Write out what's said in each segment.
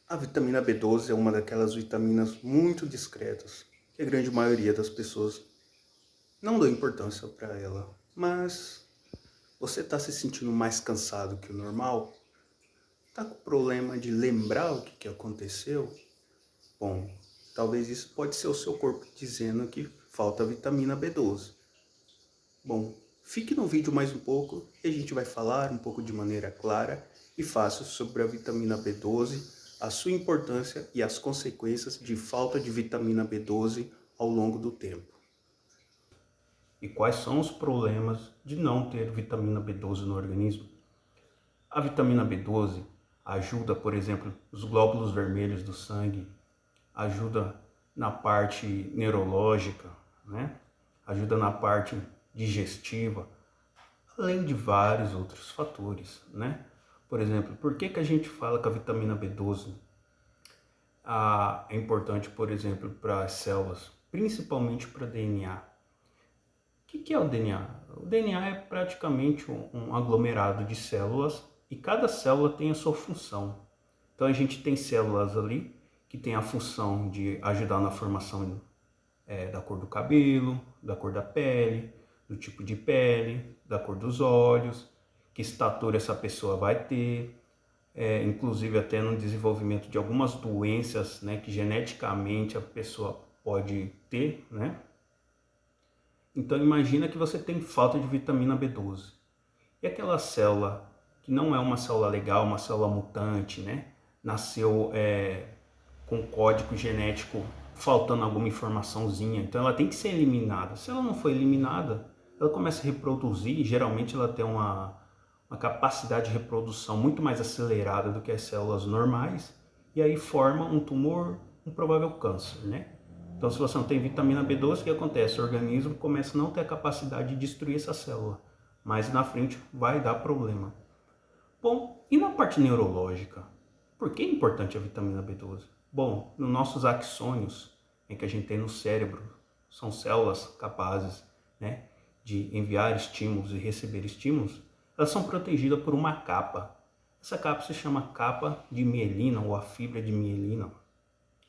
A vitamina B12 é uma daquelas vitaminas muito discretas que a grande maioria das pessoas não dão importância para ela. Mas você está se sentindo mais cansado que o normal? Tá com problema de lembrar o que aconteceu? Bom, talvez isso pode ser o seu corpo dizendo que falta vitamina B12. Bom, fique no vídeo mais um pouco e a gente vai falar um pouco de maneira clara e fácil sobre a vitamina B12, a sua importância e as consequências de falta de vitamina B12 ao longo do tempo. E quais são os problemas de não ter vitamina B12 no organismo? A vitamina B12 ajuda, por exemplo, os glóbulos vermelhos do sangue, ajuda na parte neurológica, né? Ajuda na parte digestiva, além de vários outros fatores, né? Por exemplo, por que a gente fala que a vitamina B12 é importante, por exemplo, para as células, principalmente para DNA? O que é o DNA? O DNA é praticamente um aglomerado de células e cada célula tem a sua função. Então a gente tem células ali que tem a função de ajudar na formação da cor do cabelo, da cor da pele, do tipo de pele, da cor dos olhos, que estatura essa pessoa vai ter, inclusive até no desenvolvimento de algumas doenças, né, que geneticamente a pessoa pode ter, né? Então imagina que você tem falta de vitamina B12. E aquela célula que não é uma célula legal, uma célula mutante, né? Nasceu com código genético faltando alguma informaçãozinha, então ela tem que ser eliminada. Se ela não for eliminada, ela começa a reproduzir e geralmente ela tem uma capacidade de reprodução muito mais acelerada do que as células normais e aí forma um tumor, um provável câncer, né? Então se você não tem vitamina B12, o que acontece? O organismo começa a não ter a capacidade de destruir essa célula, mas na frente vai dar problema. Bom, e na parte neurológica? Por que é importante a vitamina B12? Bom, nos nossos axônios, que a gente tem no cérebro, são células capazes, né, de enviar estímulos e receber estímulos, elas são protegidas por uma capa. Essa capa se chama capa de mielina ou a fibra de mielina,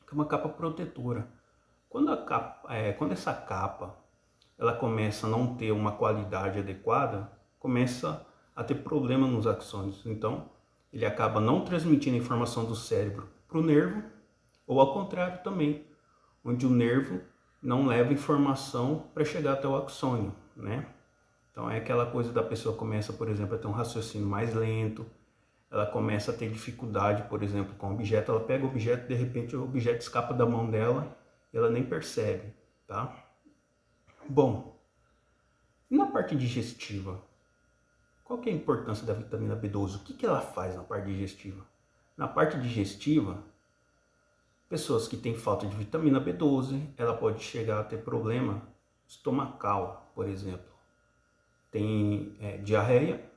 que é uma capa protetora. Quando essa capa ela começa a não ter uma qualidade adequada, começa a ter problema nos axônios. Então, ele acaba não transmitindo a informação do cérebro para o nervo, ou ao contrário também, onde o nervo não leva informação para chegar até o axônio, né? Então é aquela coisa da pessoa começa, por exemplo, a ter um raciocínio mais lento, ela começa a ter dificuldade, por exemplo, com o objeto, ela pega o objeto e de repente o objeto escapa da mão dela e ela nem percebe, tá? Bom, e na parte digestiva? Qual que é a importância da vitamina B12? O que ela faz na parte digestiva? Na parte digestiva, pessoas que têm falta de vitamina B12, ela pode chegar a ter problema estomacal, por exemplo. Tem diarreia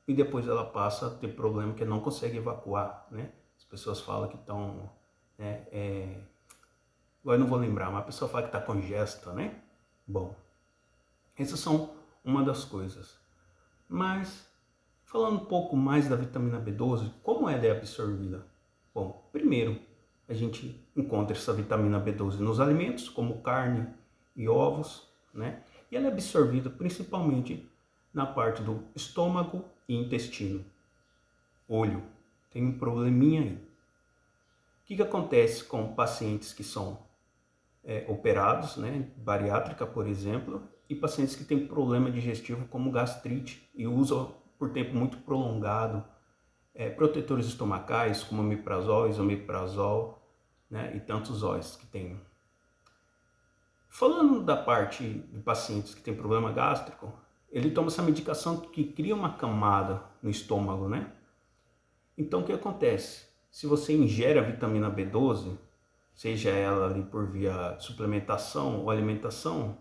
e depois ela passa a ter problema que não consegue evacuar, né? As pessoas falam que estão... agora eu não vou lembrar, mas a pessoa fala que está congesta, né? Bom, essas são uma das coisas. Mas, falando um pouco mais da vitamina B12, como ela é absorvida? Bom, primeiro, a gente encontra essa vitamina B12 nos alimentos, como carne e ovos, né? E ela é absorvida principalmente na parte do estômago e intestino. Olho, tem um probleminha aí. O que acontece com pacientes que são operados, né? Bariátrica, por exemplo, e pacientes que têm problema digestivo como gastrite e usam por tempo muito prolongado protetores estomacais como omeprazol, esomeprazol, né, e tantos óleos que tem. Falando da parte de pacientes que têm problema gástrico, ele toma essa medicação que cria uma camada no estômago, né? Então o que acontece? Se você ingere a vitamina B12, seja ela ali por via suplementação ou alimentação,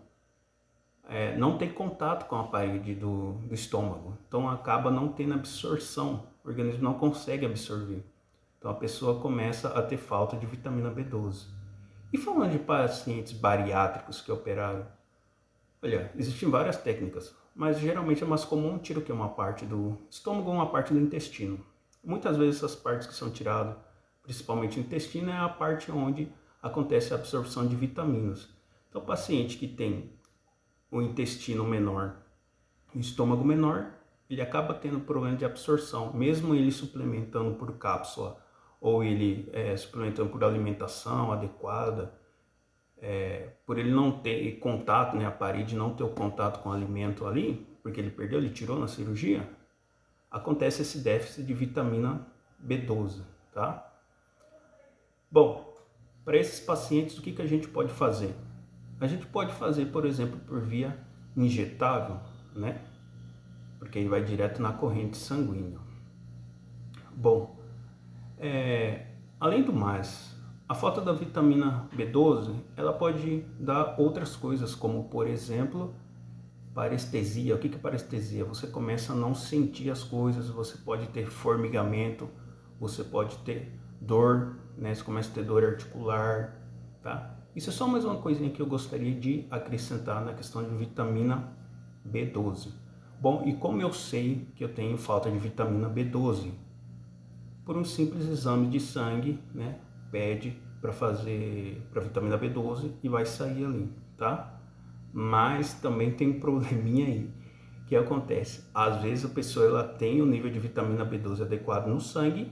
não tem contato com a parede do estômago, então acaba não tendo absorção, o organismo não consegue absorver, então a pessoa começa a ter falta de vitamina B12. E falando de pacientes bariátricos que operaram, olha, existem várias técnicas, mas geralmente é mais comum tirar uma parte do estômago ou uma parte do intestino. Muitas vezes essas partes que são tiradas principalmente o intestino, é a parte onde acontece a absorção de vitaminas. Então, o paciente que tem o intestino menor, o estômago menor, ele acaba tendo problema de absorção, mesmo ele suplementando por cápsula ou ele suplementando por alimentação adequada, por ele não ter contato, né, a parede não ter o contato com o alimento ali, porque ele perdeu, ele tirou na cirurgia, acontece esse déficit de vitamina B12, tá? Bom, para esses pacientes, o que a gente pode fazer? A gente pode fazer, por exemplo, por via injetável, né? Porque aí vai direto na corrente sanguínea. Bom, além do mais, a falta da vitamina B12, ela pode dar outras coisas, como por exemplo, parestesia. O que é parestesia? Você começa a não sentir as coisas, você pode ter formigamento, você pode ter dor, né? Você começa a ter dor articular, tá? Isso é só mais uma coisinha que eu gostaria de acrescentar na questão de vitamina B12. Bom, e como eu sei que eu tenho falta de vitamina B12? Por um simples exame de sangue, né? Pede para fazer para vitamina B12 e vai sair ali, tá? Mas também tem um probleminha aí. O que acontece? Às vezes a pessoa ela tem o nível de vitamina B12 adequado no sangue,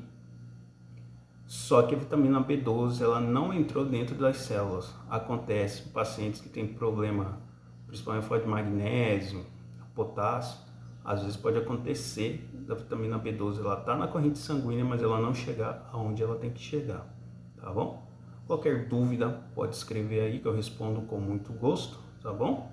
só que a vitamina B12 ela não entrou dentro das células. Acontece com pacientes que têm problema, principalmente falta de magnésio, potássio, às vezes pode acontecer da vitamina B12 ela tá na corrente sanguínea, mas ela não chegar aonde ela tem que chegar, tá bom? Qualquer dúvida pode escrever aí que eu respondo com muito gosto, tá bom?